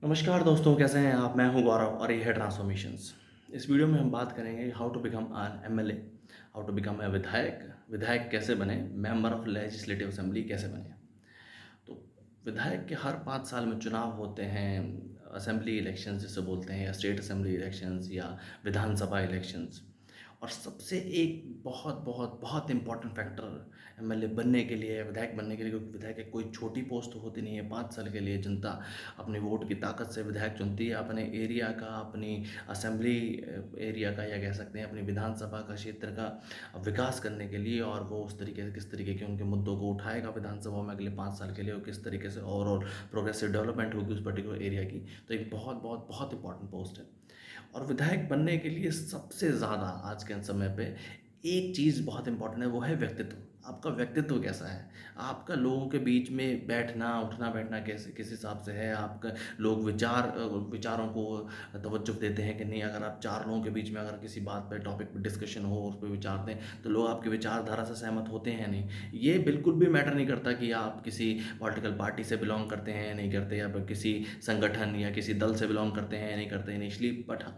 नमस्कार दोस्तों, कैसे हैं आप? मैं हूं गौरव और ये है ट्रांसफॉर्मेशंस। इस वीडियो में हम बात करेंगे how to become an MLA, how to become a विधायक। विधायक कैसे बने, मेंबर ऑफ लेजिस्लेटिव असेंबली कैसे बने। तो विधायक के हर 5 साल में चुनाव होते हैं। असेंबली इलेक्शंस जिसे बोलते हैं, या स्टेट असेंबली इलेक्शंस, या विधानसभा इलेक्शंस। और सबसे एक बहुत बहुत बहुत इंपॉर्टेंट फैक्टर एमएलए बनने के लिए या विधायक बनने के लिए, क्योंकि विधायक एक कोई छोटी पोस्ट होती नहीं है। 5 साल के लिए जनता अपने वोट की ताकत से विधायक चुनती है, अपने एरिया का, अपनी असेंबली एरिया का, या कह सकते हैं अपनी विधानसभा का क्षेत्र का विकास करने के लिए। और वो उस तरीके से किस तरीके के उनके मुद्दों को उठाएगा विधानसभा में अगले 5 साल के लिए, और किस तरीके से ओवरऑल प्रोग्रेसिव डेवलपमेंट होगी उस पर्टिकुलर एरिया की। तो एक बहुत बहुत बहुत इंपॉर्टेंट पोस्ट है। और विधायक बनने के लिए सबसे ज़्यादा आज के समय पे एक चीज़ बहुत इंपॉर्टेंट है, वो है व्यक्तित्व। आपका व्यक्तित्व कैसा है? आपका लोगों के बीच में बैठना उठना बैठना कैसे किस हिसाब से है आपका? लोग विचारों को तवज्जो देते हैं कि नहीं? अगर आप 4 लोगों के बीच में अगर किसी बात पे टॉपिक पे डिस्कशन हो, उस पे विचार दें, तो लोग आपकी विचारधारा से सहमत होते हैं या नहीं। ये बिल्कुल भी मैटर नहीं करता कि आप किसी पॉलिटिकल पार्टी से बिलोंग करते हैं या नहीं करते, या फिर किसी संगठन या किसी दल से बिलोंग करते हैं या नहीं करते हैं, इसलिए। बट हाँ,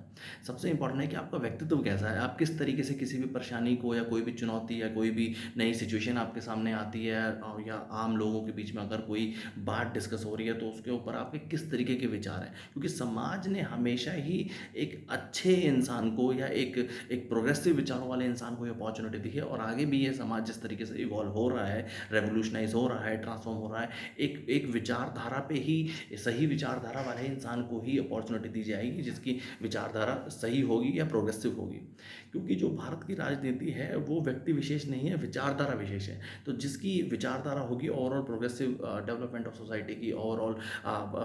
सबसे इंपॉर्टेंट है कि आपका व्यक्तित्व कैसा है। आप किस तरीके से किसी भी परेशानी को, या कोई भी चुनौती, या कोई भी नई सिचुएशन आपके सामने आती है, या आम लोगों के बीच में अगर कोई बात डिस्कस हो रही है, तो उसके ऊपर आपके किस तरीके के विचार हैं। क्योंकि समाज ने हमेशा ही एक अच्छे इंसान को, या एक एक प्रोग्रेसिव विचारों वाले इंसान को ये अपॉर्चुनिटी दी है। और आगे भी ये समाज जिस तरीके से इवॉल्व हो रहा है, रेवोल्यूशनाइज हो रहा है, ट्रांसफॉर्म हो रहा है, एक एक विचारधारा पे ही, सही विचारधारा वाले इंसान को ही अपॉर्चुनिटी दी जाएगी, जिसकी विचारधारा सही होगी या प्रोग्रेसिव होगी। क्योंकि जो भारत की राजनीति है वो व्यक्ति विशेष नहीं है, विचारधारा विशेष है। तो जिसकी विचारधारा होगी overall progressive development of society की, ओवरऑल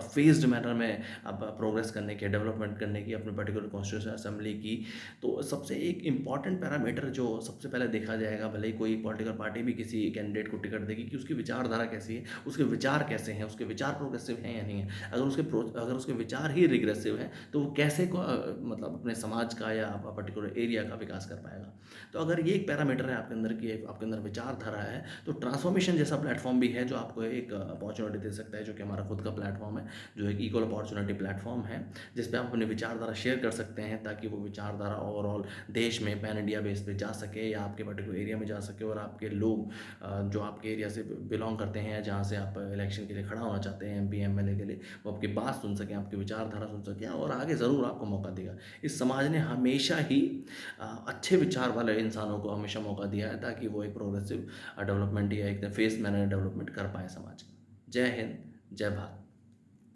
फेज्ड मैनर में अब प्रोग्रेस करने की, डेवलपमेंट करने की, अपने पर्टिकुलर कॉन्स्टिट्यूशन असेंबली की। तो सबसे एक इंपॉर्टेंट पैरामीटर जो सबसे पहले देखा जाएगा, भले ही कोई पॉलिटिकल पार्टी भी किसी कैंडिडेट को टिकट देगी, कि उसकी विचारधारा कैसी है, उसके विचार कैसे हैं, उसके विचार प्रोग्रेसिव हैं या नहीं है। अगर उसके विचार ही रिग्रेसिव हैं, तो वो कैसे मतलब अपने समाज का या पर्टिकुलर एरिया का विकास कर पाएगा। तो अगर ये एक पैरामीटर है आपके अंदर की, आपके अंदर विचारधारा है, तो ट्रांसफॉर्मेशन जैसा प्लेटफॉर्म भी है जो आपको एक अपॉर्चुनिटी दे सकता है, जो कि हमारा खुद का प्लेटफॉर्म है, जो एक इक्वल अपॉर्चुनिटी प्लेटफॉर्म है, जिस पे आप अपनी विचारधारा शेयर कर सकते हैं, ताकि वो विचारधारा ओवरऑल देश में पैन इंडिया बेस पे जा सके, या आपके पर्टिकुलर एरिया में जा सके, और आपके लोग जो आपके एरिया से बिलोंग करते हैं, जहाँ से आप इलेक्शन के लिए खड़ा होना चाहते हैं, एमपी एमएलए के लिए, वो आपकी बात सुन सकें, आपकी विचारधारा सुन सकें, और आगे ज़रूर आपको मौका देगा। इस समाज ने हमेशा ही अच्छे विचार वाले इंसानों को हमेशा मौका दिया है, ताकि वो एक प्रोग्रेसिव डेवलपमेंट या एक फेस मैनर डेवलपमेंट कर पाए समाज का। जय हिंद, जय भारत।